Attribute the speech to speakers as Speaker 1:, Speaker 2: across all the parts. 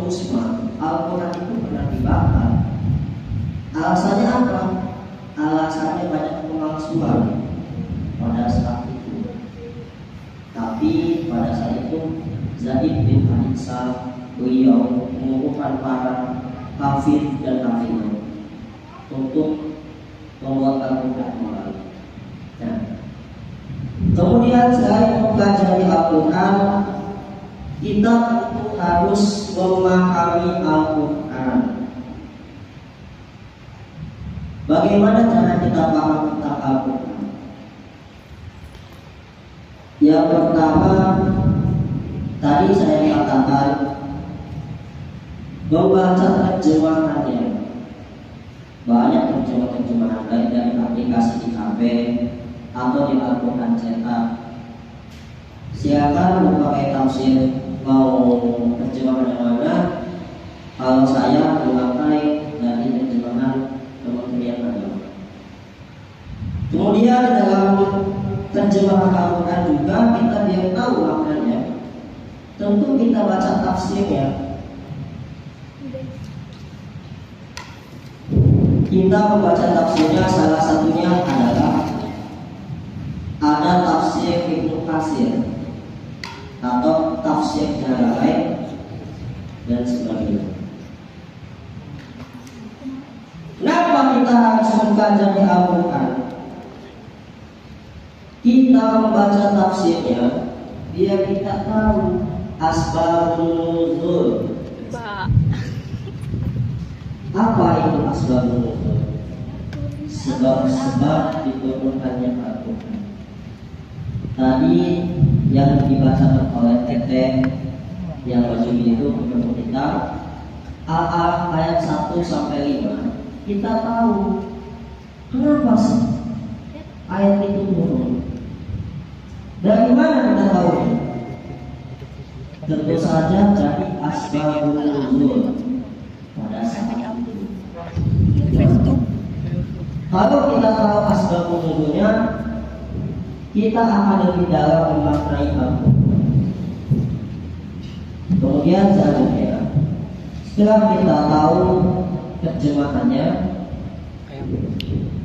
Speaker 1: Utsman, Al-Quran itu pernah dibakar. Alasannya apa? Alasannya banyak pemalsuan pada saat itu. Tapi pada saat itu Zaid bin Haritha beliau mengumpulkan para kafir dan kafirah untuk membuat Al-Quran kembali. Nah, kemudian selain mempelajari Al-Quran, kita tentu harus memahami Al-Quran. Bagaimana cara kita paham tentang Al-Quran? Yang pertama, tadi saya katakan membaca terjemahannya. Banyak terjemahan baik dari aplikasi di HP atau di Al-Quran cetak. Silakan memakai tafsir, mau terjemahan yang mana. Kalau saya memakai dari terjemahan Kementerian Agama. Kemudian dalam terjemahan Al-Quran juga kita biar tahu maknanya, tentu kita baca tafsirnya. Kita membaca tafsirnya, salah satunya adalah ada tafsir Ibnu Katsir atau tafsir Jalalain dan sebagainya. Kenapa kita harus mempelajari Al-Quran? Kita membaca tafsirnya biar kita tahu asbabun nuzul. Apa itu asbabun nuzul? Sebab-sebab diturunkannya Al-Quran. Tadi yang dibacakan oleh Teteh yang baju itu untuk kita ayat 1 sampai 5. Kita tahu kenapa sih ayat itu turun. Dari mana kita tahu? Tentu saja dari asbabun nuzul pada saat itu. Kalau kita tahu asbabun nuzulnya, kita akan lebih dalam memaknai Al-Quran. Kemudian selanjutnya, setelah kita tahu terjemahannya,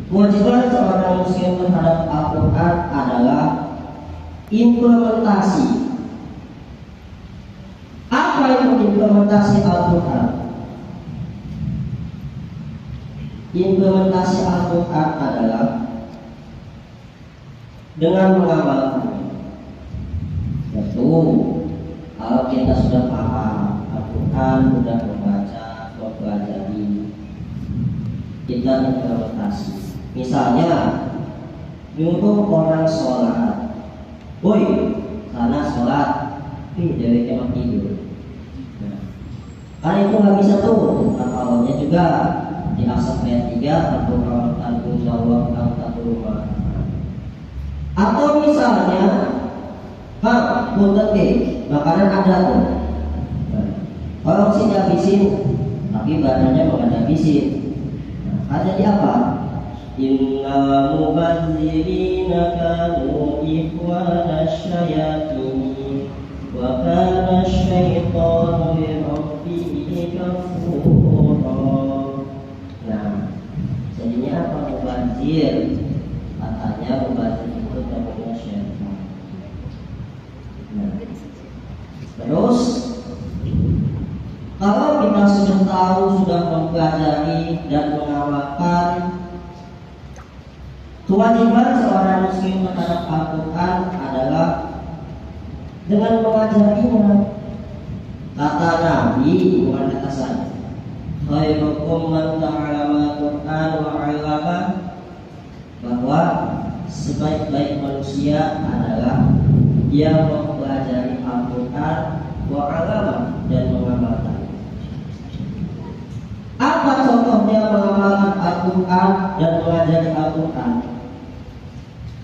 Speaker 1: kewajiban seorang muslim terhadap Al-Quran adalah implementasi. Apa itu implementasi Al-Quran? Implementasi Al-Quran adalah dengan mengamalkannya. Betul. Kalau kita sudah paham Al-Quran, sudah membaca, mempelajari, kita implementasi. Misalnya, nyuruh orang sholat, boy, sana sholat, dari kamar tidur. Nah, kan itu nggak bisa tuh. Awalnya juga di Asal ayat 3, Al-Quran tanggung jawab tanggung rumah. Atau misalnya, Pak, punten makanan ada tuh. Orang sih habisin, tapi badannya bukan habisin. Nah, jadi apa? Innal mubazzirina kanu ikhwana syayatin wa kana syaitanu li rabbihi kafura. Nah, jadinya apa mubazir? Katanya mubazir itu namanya syaitan. Nah, terus kalau kita sudah tahu, sudah mempelajari dan mengamalkan, kewajiban seorang muslim terhadap Al-Quran adalah dengan mengajarinya. Kata Nabi, bukan kata saya, khairukum man ta'allama Al-Quran wa 'allama, bahwa sebaik-baik manusia adalah yang mempelajari Al-Quran wa 'allama dan mengamalkan. Apa contohnya mengamalkan Al-Quran dan mengajari Al-Quran?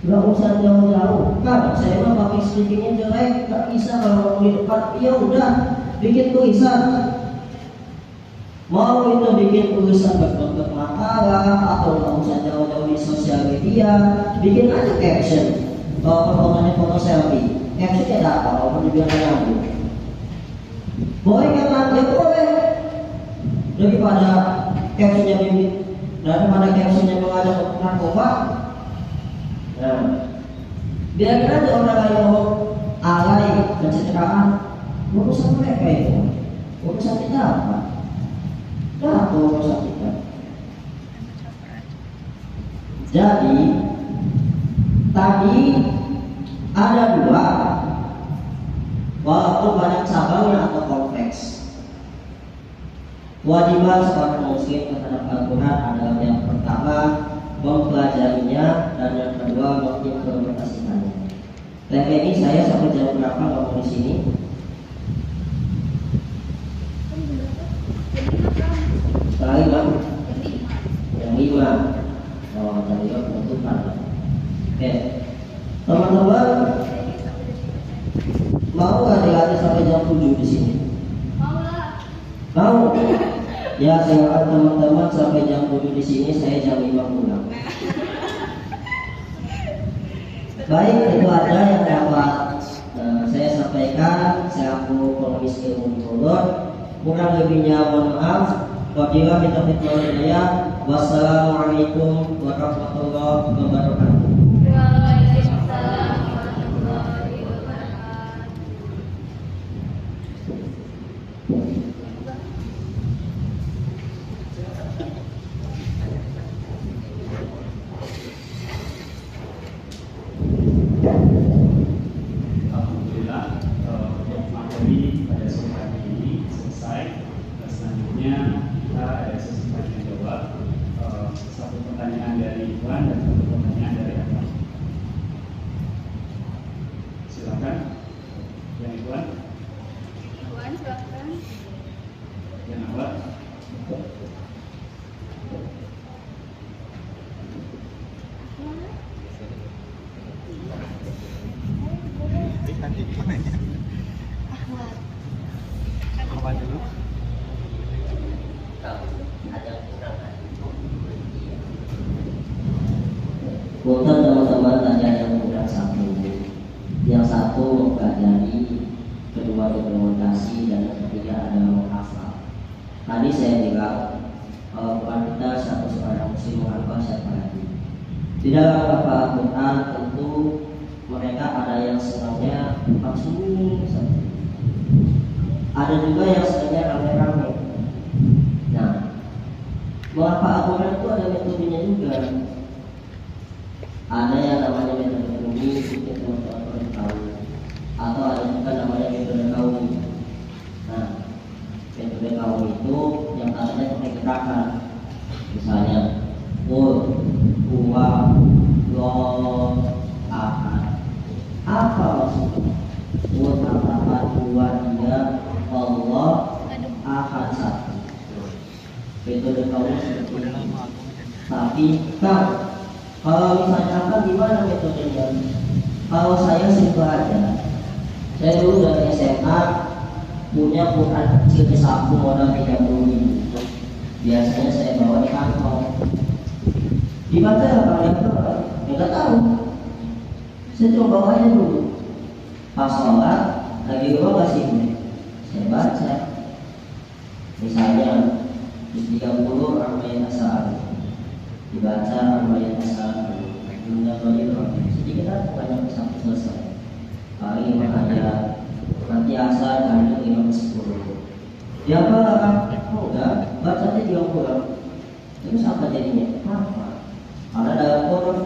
Speaker 1: Gak usah jauh-jauh. Kan saya mah pakai speakingnya jelek, gak bisa kalau di depan. Ya udah, bikin tulisan. Mau itu bikin tulisan berbentuk makalah atau gak usah jauh-jauh di sosial media, bikin aja caption. Kalau fotonya foto selfie, captionnya ada apa? Kalau dibilang nyambung. Boleh kan? Ya boleh. daripada captionnya bimbing, daripada captionnya mengajak untuk narkoba. Nah, biarin aja orang lain ngomong alay, pencitraan. Urusan mereka itu, urusan kita apa? Nah, urusan kita. Jadi tadi ada dua, walaupun banyak cabangnya atau kompleks. Kewajiban seorang muslim terhadap Al-Quran adalah yang pertama mempelajarinya dan yang kedua mengimplementasikannya. Tapi ini saya sampai jam berapa ngomong di sini? Setengah lima. Yang lima. Oh, tadi kan penutupan. Oke, teman-teman, mau nggak dilatih sampai jam 7 di sini? Mau? Ya, silakan teman-teman sampai jam 7 di sini. Saya jam 5 pulang. Baik, itu aja yang dapat saya sampaikan. Saya Komis Ilmu Mulut. Kurang lebihnya mohon maaf. Wabillahi taufiq wal hidayah. Wassalamualaikum warahmatullahi wabarakatuh. Waalaikumsalam warahmatullahi wabarakatuh.
Speaker 2: Alhamdulillah, untuk materi pada sore hari ini selesai. Selanjutnya kita ada sesi tanya jawab. Satu pertanyaan dari Iwan dan satu pertanyaan dari Ahmad. Silakan, yang Iwan.
Speaker 3: Iwan, silakan.
Speaker 2: Yang Ahmad.
Speaker 3: Ahmad
Speaker 2: dulu.
Speaker 1: Untuk teman-teman tadi ada yang kurang satu. Yang satu mempelajari, kedua implementasi, dan yang ketiga adalah menghafal. Tadi saya bilang kalau bukan kita satu seorang muslim menghafal siapa lagi. Di dalam menghafal Al-Quran tentu mereka ada yang senangnya sunyi, ada juga yang senangnya rame-rame. Nah, menghafal Al-Quran itu ada metodenya juga. Ada yang namanya metode Rumi, mungkin teman-teman tahu, atau ada juga namanya metode Kaumi. Nah, metode Kaumi itu yang katanya pakai gerakan, misalnya Qul huwa Allahu ahad. Apa maksudnya? Qul katakan huwa dia Allah ahad satu. Metode Kaumi seperti ini. Tapi kalau misalnya kan gimana metodenya? Kalau saya simpel aja. Saya dulu dari SMA punya Quran kecil di saku modal 30.000. Biasanya saya bawa di kantong. Dibaca apa ya? Nggak tahu. Saya coba bawa aja dulu. Pas sholat lagi rumah masih saya baca. Misalnya di 30 Ar-Rahman As-Sa'ad dibaca Ar-Rahman As-Sa'ad sedikit aja banyak sampai selesai. Paling 5 ayat. Nanti asal dan itu 10. Ya apa? Enggak, bacanya dia kurang. Terus apa jadinya? Apa? Karena dalam Quran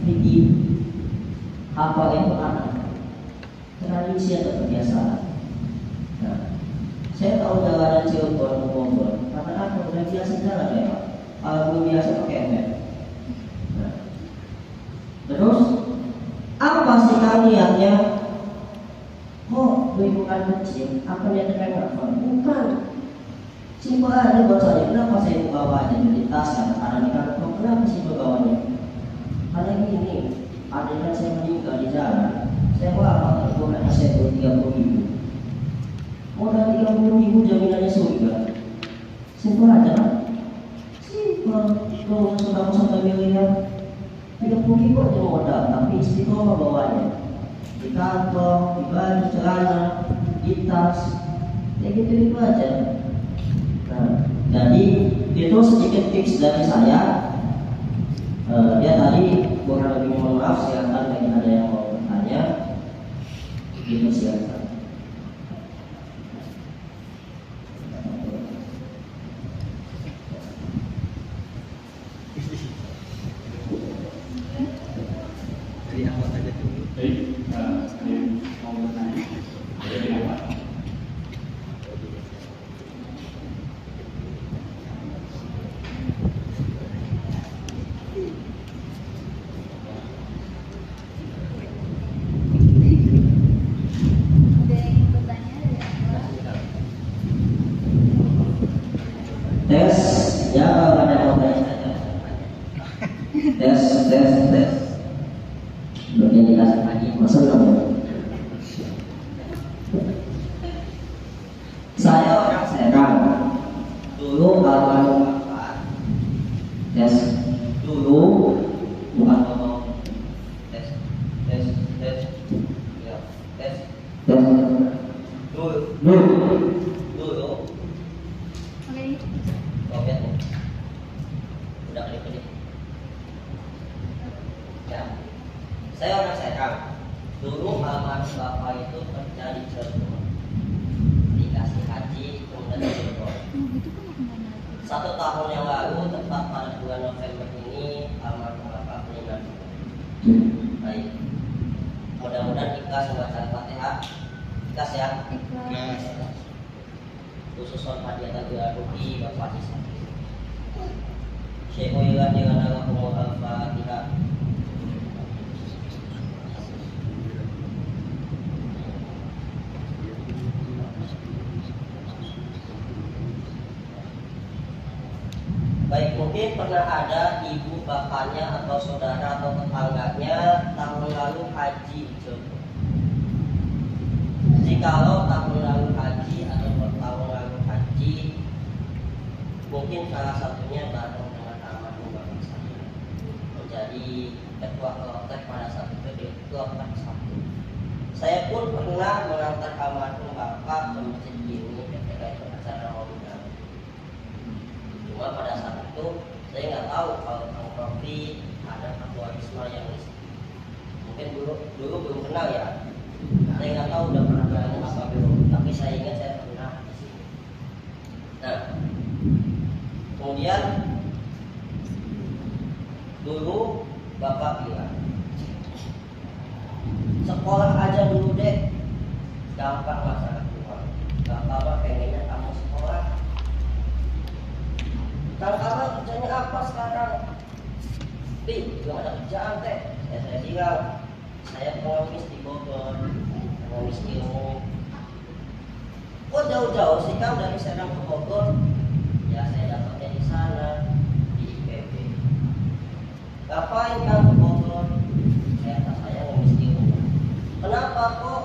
Speaker 1: fikih apa itu anak tradisi atau kebiasaan. Nah, saya tahu jalanan Cilegon Bogor. Karena apa? Udah biasa jalan ya Pak. Kalau belum biasa pakai ember. Nah, terus apa sih niatnya? Oh, bukan kecil. Apa niatnya kayak apa? Bukan. Simpel aja buat saya. Kenapa saya bawa aja di tas karena di kantong? Kenapa sih bawanya? Karena gini, adegan saya meninggal di jalan. Saya bawa itu kan saya 30.000. Modal 30.000 jaminannya surga. Simpel aja kan? Simpel. Kalau sudah 1 miliar, 30.000 aja modal, tapi istiqomah bawanya. Di kantong, di baju, celana, di tas, kayak gitu aja. Nah, Jadi itu sedikit tips dari saya. Ya tadi kurang lebih mohon maaf, silakan bagi ada yang mau bertanya. Itu silakan.
Speaker 4: Dari awal aja dulu.
Speaker 2: Baik, ada yang mau bertanya? Dari awal.
Speaker 3: Ada yang bertanya dari awal?
Speaker 1: Tes, ya kalau ada yang mau tanya saja. Tes. Bagian dikasih lagi, masa kamu? Saya orang Serang. Dulu almarhum bapak. Tes. Dulu bukan ngomong. Tes. Ya, tes. Dulu.
Speaker 3: Oke.
Speaker 1: Lihat nih. Udah klik. Ya. Saya orang Serang. Dulu almarhum bapak itu kerja di Cirebon. Dikasih haji kemudian di Cirebon.
Speaker 3: Itu kan kemana?
Speaker 1: 1 tahun yang lalu tepat pada bulan November ini almarhum bapak meninggal. Baik. Mudah-mudahan ikhlas membaca Al-Fatihah. Ikhlas ya.
Speaker 3: Ikhlas.
Speaker 1: Khusus hadiah bila rugi bapak sisa. Syekh Uyulan dengan Allahumma Al-Fatihah. Baik, mungkin pernah ada ibu bapaknya atau saudara atau tetangganya tahun lalu haji itu. Jikalau tahun lalu haji atau tahun lalu haji, mungkin salah satunya bareng dengan almarhum bapak saya menjadi ketua kloter pada saat itu di kloter 1. Saya pun pernah mengantar almarhum bapak ke masjid ini ketika itu acara maulid. Cuma pada saat itu saya nggak tahu kalau Kang Profi ada ketua Wisma yang mungkin dulu belum kenal ya. Saya nggak tahu udah pernah berani apa belum, tapi saya ingat saya pernah di sini. Nah, kemudian dulu bapak bilang sekolah aja dulu deh, gampang masalah uang. Bapak pengennya kamu sekolah. Kang Kamal kerjanya apa sekarang? Belum ada kerjaan teh. Saya bilang, saya pengemis di Bogor, pengemis ilmu. Kok jauh-jauh sih Kang dari Serang ke Bogor? Ya saya dapatnya di sana, di IPB. Ngapain Kang ke Bogor? Saya pengemis ilmu. Kenapa kok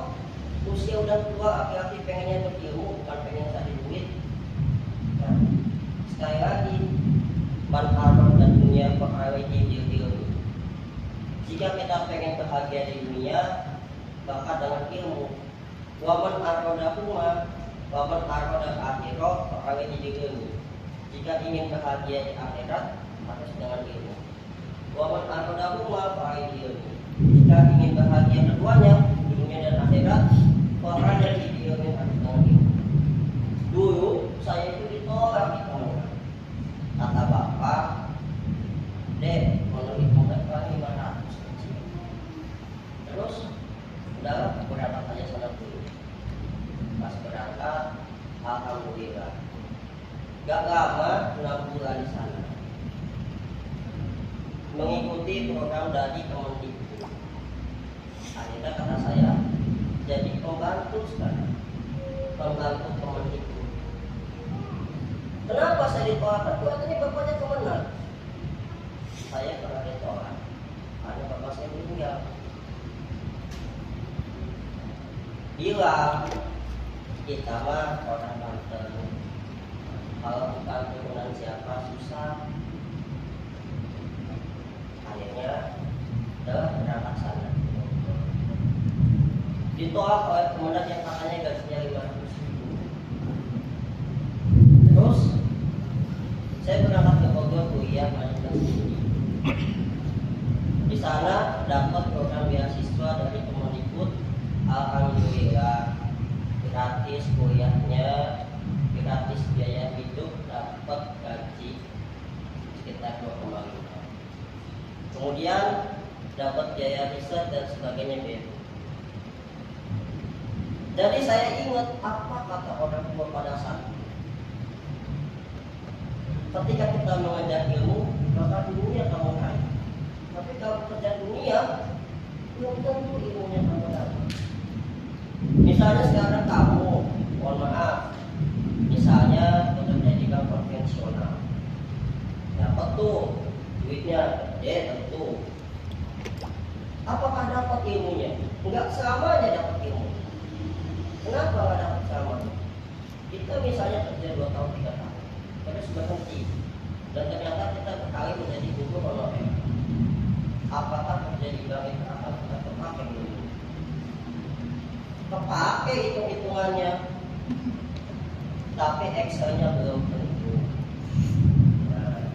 Speaker 1: usia udah tua aki-aki pengennya berilmu, bukan pengen cari duit? Nah, sekali lagi, man arman dan dunia pengawai di ilmu. Jika kita pengen bahagia di dunia, maka dengan ilmu. Waman arrodahuma, waman arrodah akhirat, pengawai di ilmu. Jika ingin bahagia di akhirat, harus dengan ilmu. Waman arrodahuma, pengawai di ilmu. Jika ingin bahagia keduanya, di dunia dan akhirat, pengawai di ilmu harus dengan ilmu. Dulu saya itu ditolak di tengah. Kata bapak, dek, menurut modal paling 500 kecil. Terus, udah berangkat aja sana dulu. Pas berangkat, alhamdulillah. Gak lama, 6 bulan di sana. Mengikuti program dari Kemendikbud. Akhirnya kata saya, jadi pembantu sekarang. Pembantu Kemendikbud. Kenapa saya ditolak? Katanya bapaknya kemenang. Saya pernah ditolak karena bapak saya meninggal. Bilang kita mah orang Banten, kalau bukan turunan siapa susah. Akhirnya berangkat sana. Ditolak oleh komandan yang katanya gajinya 500.000. Terus Saya berangkat ke Bogor kuliah lanjutkan studi. Di sana dapat program beasiswa dari Kemendikbud. Alhamdulillah gratis kuliahnya, gratis biaya hidup, dapat gaji sekitar 2,5. Kemudian dapat biaya riset dan sebagainya BEM. Jadi saya ingat apa kata orang tua pada saat itu. Ketika kita mengajar ilmu, maka dunia kamu naik. Tapi kalau kerja dunia, belum tentu ilmunya kamu dapat. Misalnya sekarang kamu, mohon maaf, misalnya bekerja di bank konvensional, dapat tuh duitnya gede tentu. Apakah dapat ilmunya? Enggak selamanya dapat ilmu. Kenapa nggak dapat selamanya? Kita misalnya kerja 2 tahun 3 tahun, terus berhenti, dan ternyata kita berkali menjadi guru honorer. Apakah kerja di bank itu akan kita terpakai dulu? Terpakai hitung-hitungannya, tapi Excelnya belum tentu. Nah,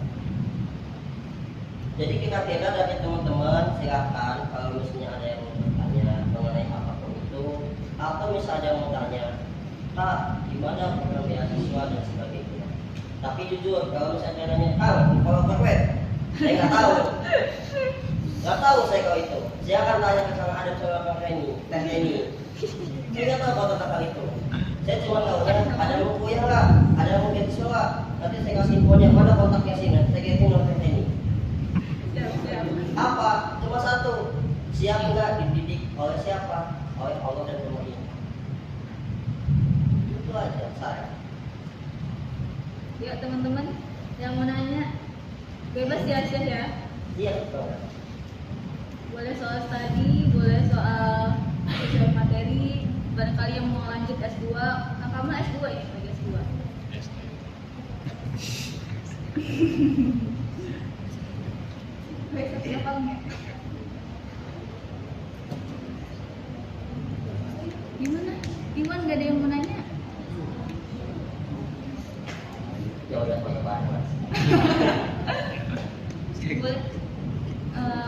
Speaker 1: jadi kita kira dari teman-teman silakan kalau misalnya ada yang mau bertanya mengenai apapun itu, atau misalnya mau tanya, Pak, gimana program beasiswa dan sebagainya. Tapi jujur, kalau misalnya nanya, kalau berweb, saya nggak tahu. Nggak tahu saya kalau itu. Saya akan tanya ke Kang Adam sama Kang Reni, Teh Reni. Saya nggak tahu kalau tentang hal itu. Saya cuma tahu ya, ada yang mau kuliah nggak, ada yang mau beasiswa nggak. Nanti saya kasih infonya, mana kontaknya sini, saya kirim nomor Teh Reni. Apa? Cuma satu, siap nggak dididik oleh siapa? Oleh Allah dan pemerintah. Itu aja saya.
Speaker 3: Yuk teman-teman yang mau nanya bebas ya Syah ya.
Speaker 1: Iya betul.
Speaker 3: Boleh soal studi, boleh soal sosial materi. Barangkali yang mau lanjut S2, nah kamu S2 ya, lagi S2. Baik, siapa ya? Gimana? Iwan gak ada yang mau nanya?
Speaker 1: Ya udah banget.
Speaker 3: Boleh.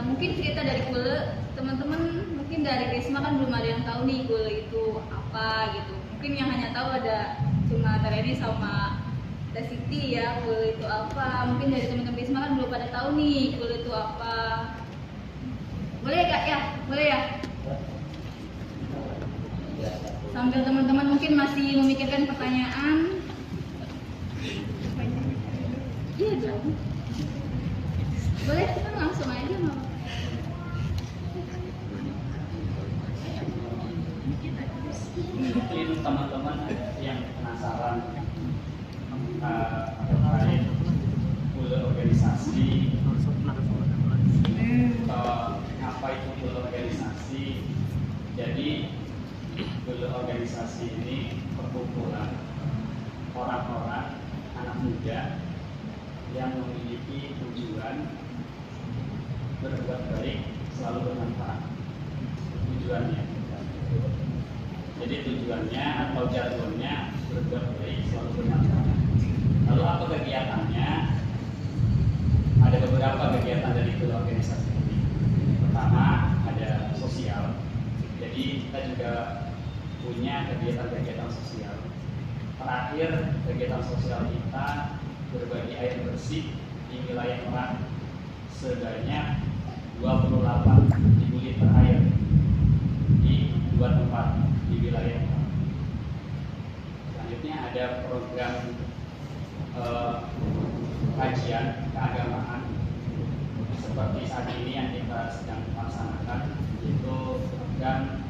Speaker 3: Mungkin cerita dari Kule, teman-teman mungkin dari Risma kan belum ada yang tahu nih Kule itu apa gitu. Mungkin yang hanya tahu ada cuma Tereni sama Teh Siti ya, Kule itu apa. Mungkin dari teman-teman Risma kan belum pada tahu nih Kule itu apa. Boleh ya Kak ya? Boleh ya? Sambil teman-teman mungkin masih memikirkan pertanyaan. Iya dong. Boleh kita langsung aja mau.
Speaker 2: Mungkin teman-teman ada yang penasaran terkait Kule organisasi, apa itu Kule organisasi. Jadi Kule organisasi ini perkumpulan orang-orang anak muda yang memiliki tujuan berbuat baik, selalu bermanfaat. Tujuannya. Jadi tujuannya atau jargonnya berbuat baik, selalu bermanfaat. Lalu apa kegiatannya? Ada beberapa kegiatan dari Kule organisasi ini. Pertama ada sosial. Jadi kita juga punya kegiatan-kegiatan sosial. Terakhir kegiatan sosial kita berbagi air bersih di wilayah Merak sebanyak 28.000 liter air di 2 tempat di wilayah Merak. Selanjutnya ada program kajian keagamaan seperti saat ini yang kita sedang laksanakan, yaitu program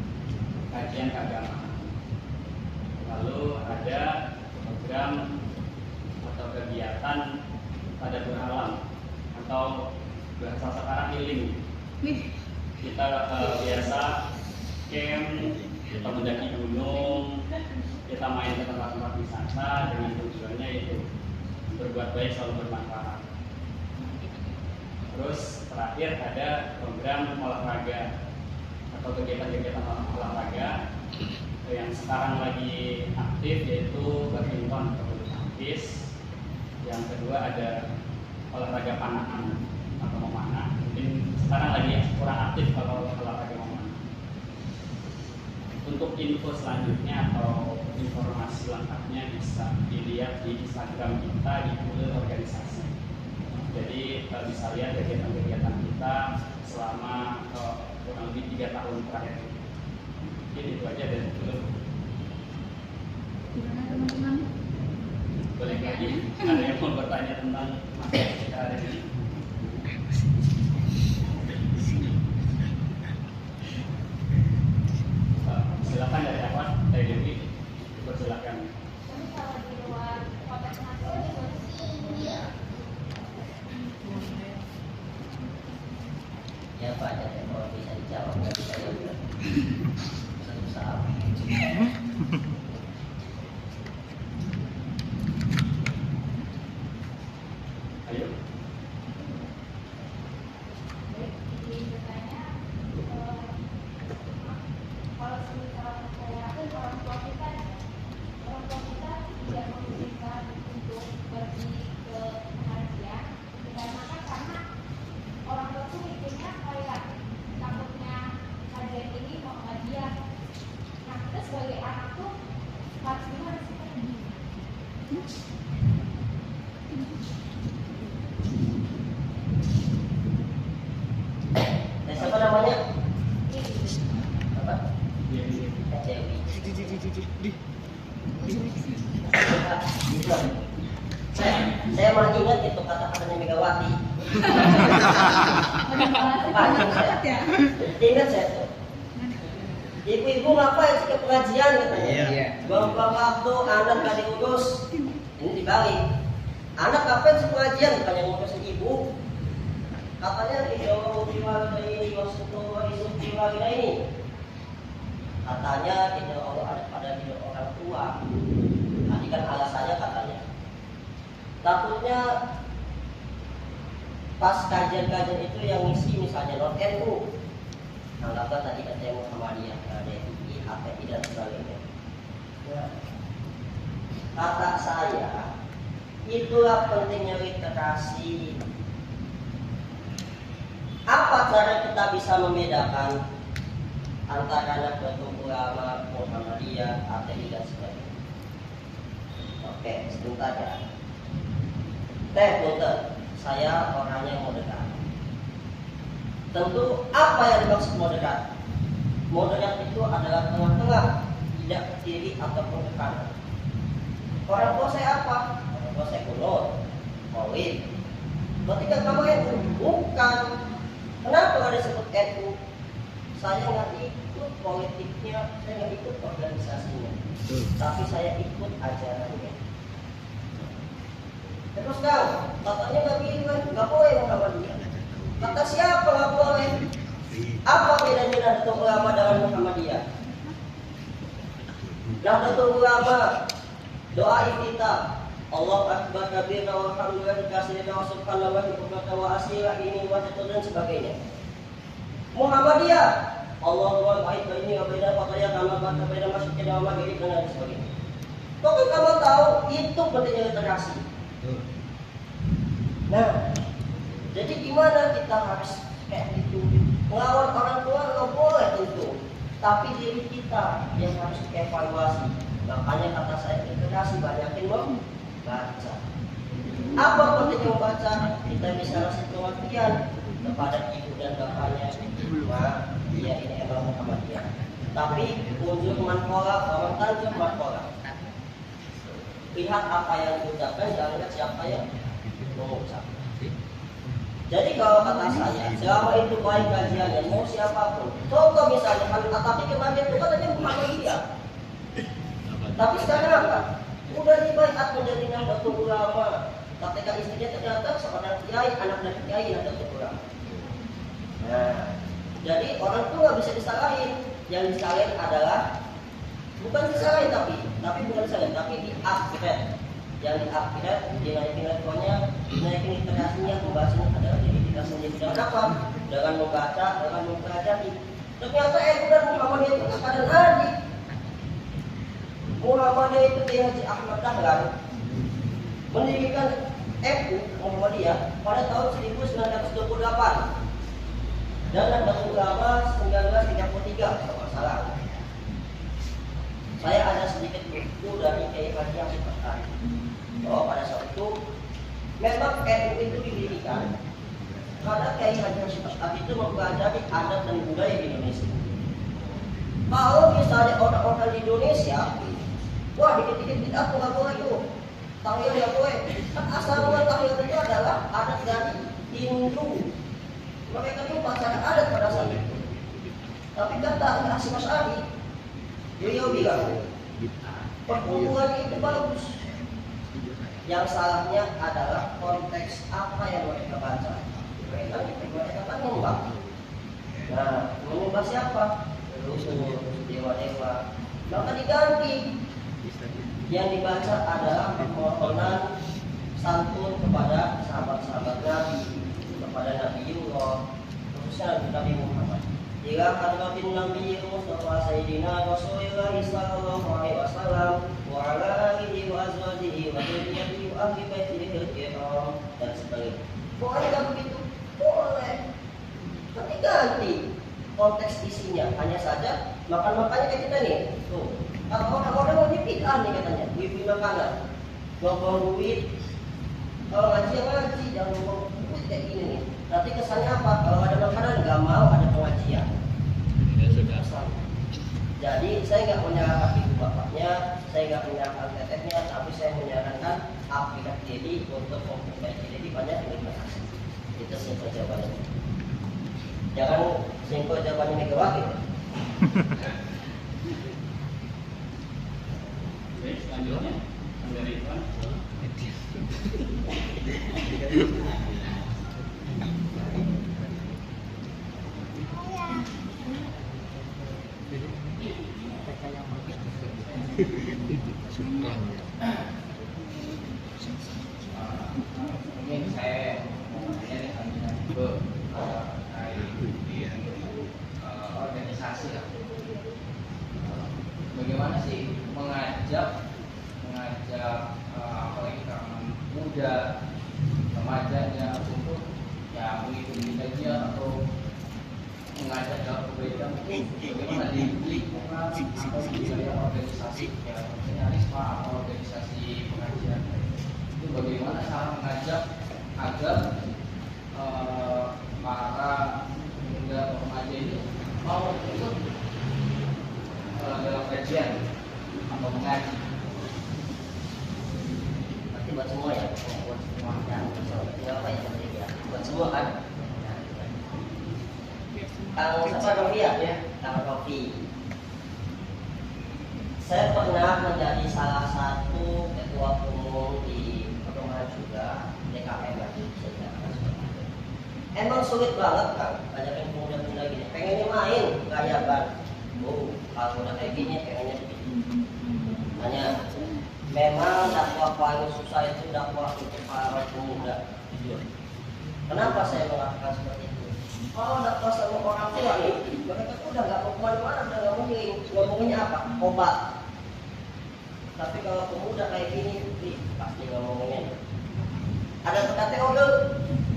Speaker 2: kajian keagamaan. Lalu ada program atau kegiatan pada beralam atau bahasa sekarang healing. Kita biasa camp, kita mendaki gunung, kita main ke tempat-tempat wisata dengan tujuannya itu berbuat baik, selalu bermanfaat. Terus terakhir ada program olahraga atau kegiatan-kegiatan olahraga yang sekarang lagi aktif, yaitu badminton atau bulu tangkis, Yang kedua ada olahraga panahan atau memanah. Mungkin sekarang lagi kurang aktif kalau olahraga memanah. Untuk info selanjutnya atau informasi lengkapnya bisa dilihat di Instagram kita di Kule Organisasi. Jadi bisa lihat kegiatan-kegiatan kita selama kurang lebih 3 tahun terakhir. Mungkin itu aja dari Kule.
Speaker 3: Gimana teman-teman?
Speaker 2: Boleh lagi ada yang mau bertanya tentang materi kita hari ini? Silakan dari Ahmad, dari Dewi, silakan.
Speaker 3: Tapi kalau di luar konteks materi ya.
Speaker 1: Ya Pak, jadi kalau bisa dijawab nggak bisa ya udah. Susah.
Speaker 2: Ayo.
Speaker 3: Kalau semisal saya orang tua kita tidak mengizinkan untuk pergi ke pengajian dikarenakan karena orang tua tuh mikirnya kayak takutnya kajian ini mau hadiah. Nah kita sebagai anak tuh harus gimana sih?
Speaker 1: Nah, siapa namanya? Apa?
Speaker 2: Dewi.
Speaker 1: Dewi. Saya malah ingat itu kata-katanya Megawati. Ingat saya tuh. Ibu-ibu ngapain sih ke pengajian katanya?
Speaker 4: Iya.
Speaker 1: Buang-buang waktu, anak gak diurus. Ini dibalik. Anak ngapain sih pengajian? Bukan yang ngurusin ibu. Katanya ini maksudnya ini. Katanya tidak Allah ada pada hidup orang tua. Tadi kan alasannya katanya. Takutnya pas kajian-kajian itu yang ngisi misalnya non NU, anggaplah tadi katanya Muhammadiyah, DPI, HPI dan sebagainya. Ya. Kata saya, itulah pentingnya literasi. Apa cara kita bisa membedakan antara Nahdlatul Ulama, Muhammadiyah, HPI dan sebagainya? Oke, sebentar ya. Punten, saya orangnya moderat. Tentu apa yang dimaksud moderat? Moderat itu adalah tengah-tengah, tidak ke kiri ataupun ke kanan. Orang tua saya apa? Orang tua saya kunut, maulid. Berarti kan kamu NU? Bukan. Kenapa nggak disebut NU? Saya nggak ikut politiknya, saya nggak ikut organisasinya, tapi saya ikut ajarannya. Terus kau, katanya nggak bilang, nggak boleh Muhammadiyah. Kata siapa nggak boleh? Apa bedanya Nahdlatul Ulama dengan Muhammadiyah? Nahdlatul Ulama, doa kita, Allah Akbar kabir walhamdulillah katsiran wa subhanallah bukratan wa asila ini wa dan sebagainya. Muhammadiyah, Allahumma ba'id baini wa baina khataaya kama ba'adta baina masyriqi wa maghribi dan sebagainya. Kok kamu tahu itu pentingnya literasi? Nah, jadi gimana kita harus kayak gitu? Melawan orang tua nggak boleh tentu, tapi diri kita yang harus dievaluasi. Makanya kata saya literasi, banyakin membaca. Apa pentingnya membaca? Kita bisa kasih pengertian kepada ibu dan bapaknya. Nah, dia ini emang Muhammadiyah. Tapi unjuk mankola, tanjung mankola. Lihat apa yang diucapkan, jangan lihat siapa yang mengucap. Jadi kalau kata saya, selama itu baik kajiannya, mau siapapun. Contoh misalnya, tapi kemarin itu katanya Muhammadiyah. Tapi sekarang apa? Udah dibaiat menjadi Nahdlatul Ulama. Ketika istrinya ternyata seorang kiai, anak dari kiai Nahdlatul Ulama. Nah, jadi orang itu nggak bisa disalahin. Yang disalahin adalah bukan disalahin tapi bukan disalahin, tapi di akhirat. Yang di akhirat dinaikin levelnya, dinaikin literasinya, pembahasannya adalah diri kita sendiri. Dengan apa? Dengan membaca, dengan mempelajari. Ternyata dan Muhammadiyah itu keadaan adik. Muhammadiyah itu Haji Ahmad Dahlan mendirikan MU Muhammadiyah pada tahun 1928 dan Nahdlatul Ulama 1933 kalau nggak salah. Saya ada sedikit buku dari Kiai Haji Hasyim Asy'ari bahwa pada saat itu memang NU itu didirikan karena Kiai Haji Hasyim Asy'ari itu mempelajari adat dan budaya di Indonesia. Kalau misalnya orang-orang di Indonesia, wah dikit-dikit kita aku nggak boleh tuh, tahlil nggak boleh. Kan asal mula tahlil itu adalah adat dari Hindu. Mereka itu pacaran adat pada saat itu. Tapi kata Hasyim Asy'ari, beliau bilang perkumpulan itu bagus. Yang salahnya adalah konteks apa yang mereka baca. Mereka kan nyembah. Nah, menyembah siapa? Leluhur, dewa-dewa. Maka diganti. Yang dibaca adalah permohonan santun kepada sahabat-sahabat Nabi, kepada Nabiullah, khususnya Nabi Muhammad. Ila hadratin Nabi Mustafa Sayyidina Rasulullah sallallahu alaihi wasallam wa ala alihi wa azwajihi wa dzurriyyatihi wa ahli baitihi al-kiram dan sebagainya. Boleh enggak begitu? Boleh. Tapi ganti konteks isinya, hanya saja makan-makannya kayak kita nih. Tuh. Kalau orang-orang lebih bid'ah nih katanya, beli makanan. Ngomong duit. Kalau ngaji ya ngaji, jangan ngomong duit kayak gini nih. Nanti kesannya apa? Kalau ada makanan nggak mau ada pengajian. Jadi saya nggak menyalahkan ibu bapaknya, saya nggak menyalahkan tetehnya, tapi saya menyarankan aplikasi diri untuk memperbaiki diri banyak terima kasih. Itu simpel jawabannya. Jangan simpel jawabannya Megawati.
Speaker 2: Baik, selanjutnya dari Iwan.
Speaker 5: Mungkin saya menanya organisasi lah. Bagaimana sih mengajak apalagi kalangan muda, remajanya untuk ya mengikuti kajian atau mengajak dalam kebaikan, bagaimana di lingkungan atau di organisasi ya misalnya Risma atau organisasi pengajian itu bagaimana cara mengajak agar para pemuda atau remaja ini mau ikut dalam kajian atau mengaji.
Speaker 1: Nanti buat semua ya, buat semua dan siapa yang penting ya, buat semua kan. Kang Rofi ya, Kang Rofi. Saya pernah menjadi salah satu ketua umum di perumahan juga DKM lagi. Emang sulit banget kan, banyak yang muda-muda gini, pengennya main kayak ban. Oh, kalau udah kayak gini pengennya begitu. Hanya memang dakwah paling susah itu dakwah untuk para pemuda. Kenapa saya mengatakan seperti itu? Kalau dakwah sama orang tua nih, mereka tuh udah nggak mau kemana-mana, udah nggak ngomonginnya apa? Obat. Tapi kalau pemuda kayak gini, pasti ngomongin. Ada PKT odel,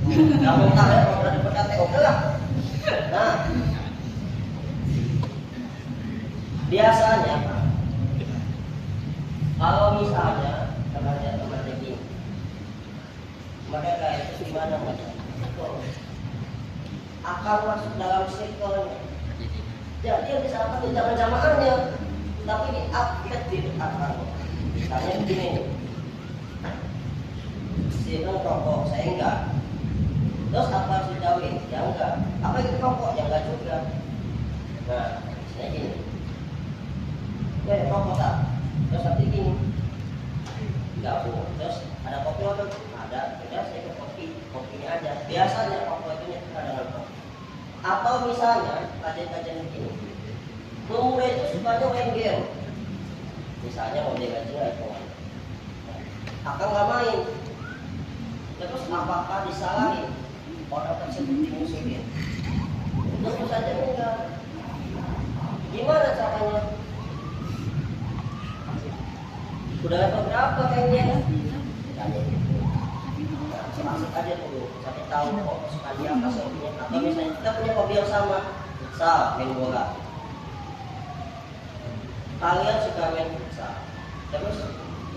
Speaker 1: nggak mau tahu ya kalau ada PKT odel lah. Nah, biasanya kalau misalnya remaja gini, mereka itu gimana macam? Akan masuk dalam circle-nya. Jadi yang disalahkan di jamaah-jamaahnya, tapi di update di akan. Misalnya begini, si itu rokok, saya enggak. Terus apa harus dijauhin? Ya enggak. Apa itu rokok? Ya enggak juga. Nah, misalnya gini, rokok tak? Terus nanti gini, gabung. Terus ada kopi atau ada? Udah saya ke kopinya aja. Biasanya rokok itu nyetera dengan kopi. Atau misalnya kajian-kajian begini, pemuda itu sukanya main game. Misalnya mau gaji iPhone, akan nggak main. Terus apakah disalahin orang tersebut dimusuhin? Tentu saja enggak. Gimana caranya? Udah level berapa kayaknya? aja dulu, sampai tahu oh kesukaan dia apa hobinya. Atau misalnya kita punya hobi yang sama, futsal, main bola. Kalian suka main futsal, terus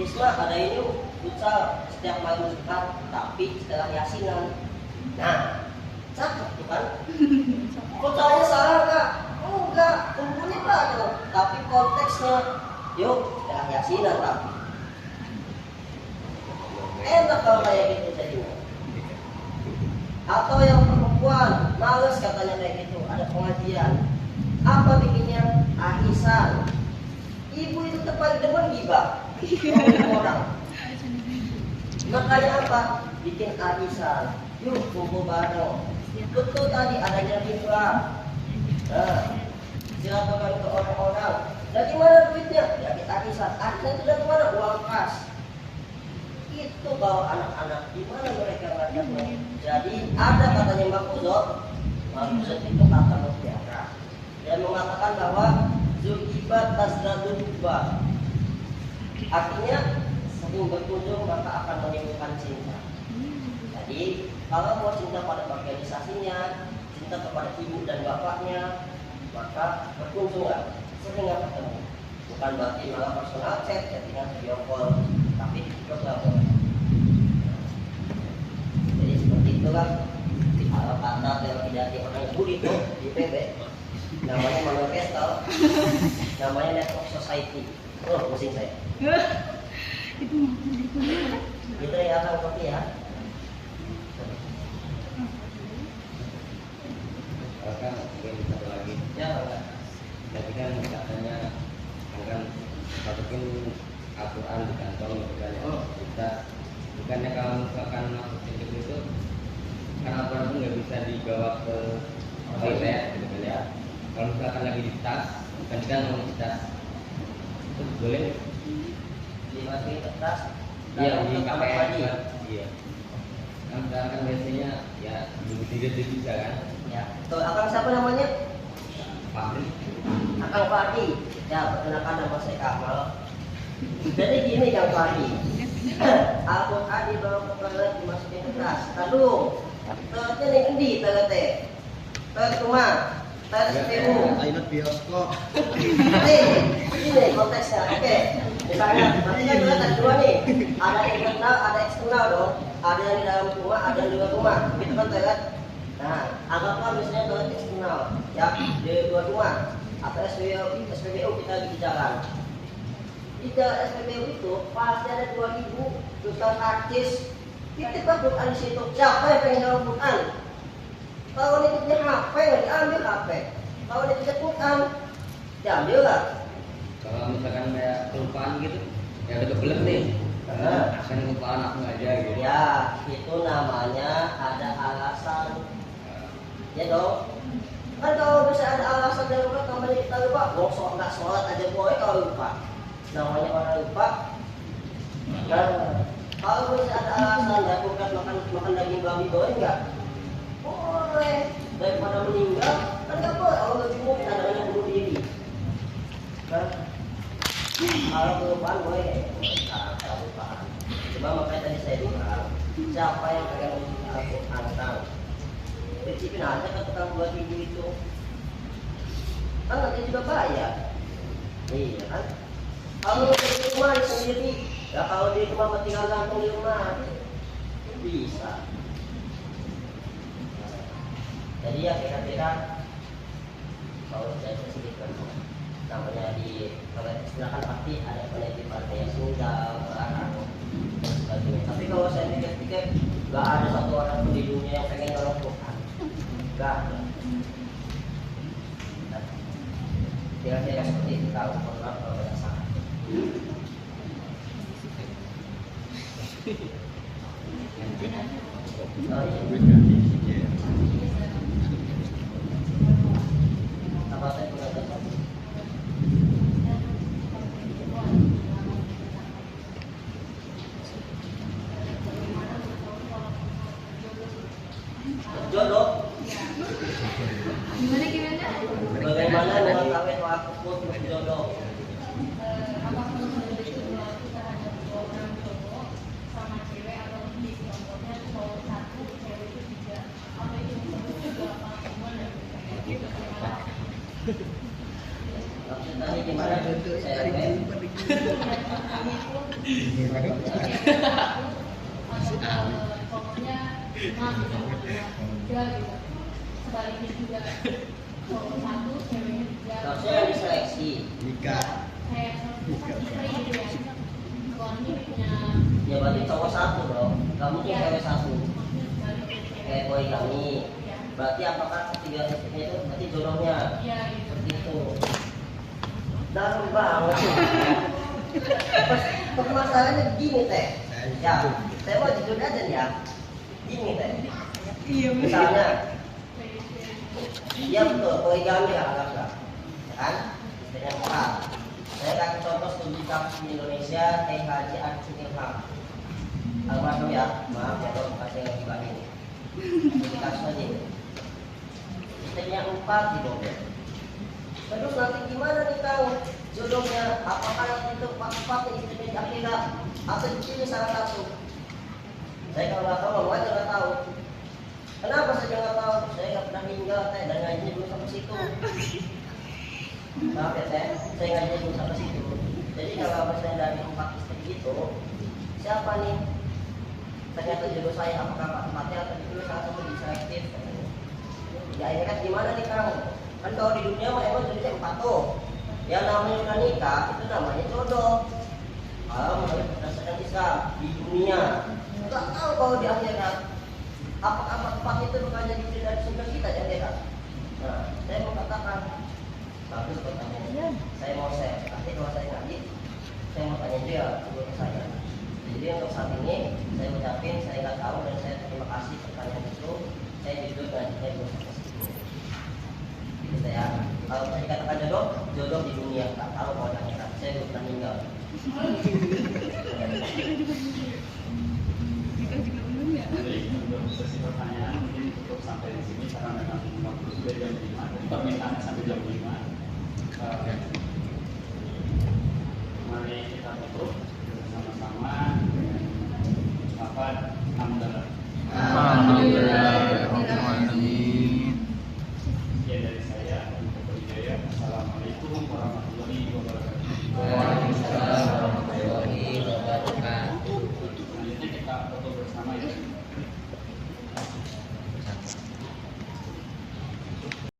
Speaker 1: Isma ada ini futsal setiap malam Jumat, tapi setelah yasinan. Nah, cakep tuh kan? Futsalnya salah nggak? Enggak, kumpulnya bagus. Tapi konteksnya, yuk setelah yasinan tapi. Enak kalau kayak gitu jadinya. Atau yang perempuan, males katanya kayak gitu, ada pengajian. Apa bikinnya? Arisan. Ibu itu terpaling demen gibah. Orang. Makanya apa? Bikin arisan. Yuk kumpul bareng. Betul tadi adanya riba. Nah, silaturahmi ke orang-orang. Dari mana duitnya? Dari arisan. Arisan itu dari mana? Uang kas. Itu kalau anak-anak gimana mereka ngajarnya? Jadi ada katanya Mbak Kuzot itu kata mutiara. Dia mengatakan bahwa zuhibat tasdadul hubba. Artinya sering berkunjung maka akan menimbulkan cinta. Jadi kalau mau cinta pada organisasinya, cinta kepada ibu dan bapaknya, maka berkunjunglah, sering ketemu. Bukan berarti malah personal chat, chattingan video call, tapi juga boleh. Jadi seperti itulah kalau kata yang tidak di orang ibu itu di PB namanya manifestal, namanya network society. Oh, pusing saya. Itu ya kan kopi ya.
Speaker 4: Kan mungkin satu lagi.
Speaker 1: Ya, enggak.
Speaker 4: Tapi kan katanya akan masukin Al-Quran di kantong gitu kan ya. Kita bukannya kalau misalkan masukin itu kan Al-Quran itu nggak bisa dibawa ke toilet gitu kan ya. Kalau misalkan lagi di tas, bukan kan mau di tas, itu boleh
Speaker 1: Dimasukin ke tas.
Speaker 4: iya
Speaker 1: dalam
Speaker 4: di
Speaker 1: kamar
Speaker 4: KPR
Speaker 1: mandi.
Speaker 4: kan? Iya. Kan sekarang kan biasanya ya dulu tidak bisa kan.
Speaker 1: Ya, tuh akang siapa namanya?
Speaker 4: Pahri.
Speaker 1: Akang Fahri. Ya, perkenalkan nama saya Kamal. Jadi gini Kang Fahri. Al-Quran dibawa ke toilet dimasukin ke tas. Lalu, toiletnya nih endi toiletnya? Toilet rumah, toilet SPU.
Speaker 4: Toilet bioskop.
Speaker 1: Ini konteksnya, oke. Misalnya, berarti kan toilet ada dua nih. Ada internal, ada eksternal dong. Ada yang di dalam rumah, ada yang di luar rumah. Itu kan toilet. Nah, anggaplah misalnya toilet eksternal, ya di luar rumah atau SPBU kita lagi di jalan. Di jalan SPBU itu pasti ada 2000 tukang karcis. Titip Quran di situ. Siapa yang pengen jawab Quran? Kalau nitipnya HP, nggak diambil HP. Kalau nitipnya Quran, diambil lah.
Speaker 4: Kalau misalkan kayak kelupaan gitu, ya udah kebelet nih. Akan kelupaan aku aja gitu.
Speaker 1: Ya, itu namanya ada alasan. Ya dong. Kan kalau bisa ada alasan darurat namanya kita lupa. Wong nggak sholat aja boleh kalau lupa. Namanya orang lupa. Nah, kalau bisa ada alasan darurat makan daging babi boleh nggak? Boleh. Daripada meninggal, kan nggak boleh. Kalau lebih mungkin adanya bunuh diri. Nah, kalau kelupaan boleh. Kalau kelupaan. Coba makanya tadi saya bilang, siapa yang pengen Al-Quran? Cicipin aja ke tukang buat ibu itu. Kan nanti juga bayar. Iya kan? Kalau di rumah sendiri, ya kalau di rumah tinggal gantung di rumah, bisa. Jadi ya kira-kira kalau saya sedikit namanya di kalau silakan pasti ada penelitian yang sudah barang dan sebagainya. Tapi kalau saya pikir-pikir nggak ada satu orang pun di dunia yang pengen nolong Tuhan. Nggak ada. Kira-kira seperti itu tahu kalau banyak salah. Oh iya. Apa saya pernah dapat? Jodoh.
Speaker 3: Gimana?
Speaker 1: Bagaimana mengetahui bahwa aku pun jodoh?
Speaker 6: Sama cewek atau di kelompoknya cowok satu
Speaker 3: Pokoknya tiga gitu. Sebaliknya juga cowok satu, ceweknya tiga.
Speaker 1: Harusnya yang diseleksi.
Speaker 6: Nikah.
Speaker 3: Kayak istri gitu ya. Suami punya
Speaker 1: Ya berarti cowok satu dong. Gak mungkin cewek satu.
Speaker 3: balik ke cewek.
Speaker 1: Kayak poligami.
Speaker 3: Ya.
Speaker 1: Berarti apakah ketiga istrinya itu berarti jodohnya?
Speaker 3: Iya gitu.
Speaker 1: Seperti itu. Dalam banget. Permasalahannya begini teh. Ya, saya mau jujur aja nih ya. Gini teh. Misalnya, dia betul poligami ya anggaplah, ya kan? Istrinya 4. Saya kasih contoh studi kasus di Indonesia, Kiai Haji Agus Ilham. Almarhum ya, maaf ya dok, kasih yang dibagi. Studi kasus aja. Istrinya 4 di Bogor. Terus nanti gimana nih Kang? Jodohnya, apakah nanti itu Pak istrinya di akhirat atau dipilih salah satu? Saya kalau nggak tahu, mau aja nggak tahu. Kenapa saya nggak tahu? Saya nggak pernah meninggal teh dan ngaji belum sampai situ. Maaf ya teh, saya ngaji belum sampai situ. Jadi kalau misalnya dari 4 istri itu, siapa nih? Ternyata jodoh saya apakah Pak atau dipilih salah satu di selektif? Ya akhirat gimana nih Kang? Kan kalau di dunia mah emang jodohnya 4 tuh. Yang namanya udah nikah itu namanya jodoh. Kalau menurut berdasarkan Islam di dunia, nggak tahu kalau di akhirat. Apakah 4 itu bukannya dipilih dari surga kita di akhirat? Nah, saya mau katakan bagus pertanyaan. Saya mau share. Nanti kalau saya ngaji, saya mau tanya dia ke saya. Jadi untuk saat ini saya ucapin saya nggak tahu dan saya terima kasih pertanyaan itu. Saya jujur ngajinya belum sampai situ. Gitu ya. Kalau saya dikatakan jodoh di dunia nggak tahu kalau di akhirat. Saya belum pernah meninggal.
Speaker 2: Jadi untuk sesi pertanyaan mungkin cukup sampai di sini karena memang waktu sudah jam 5 dan permintaan sampai jam 5. Mari kita tutup bersama-sama dengan ucapan hamdalah. Sekian dari saya untuk Hidayah. Assalamualaikum warahmatullahi wabarakatuh.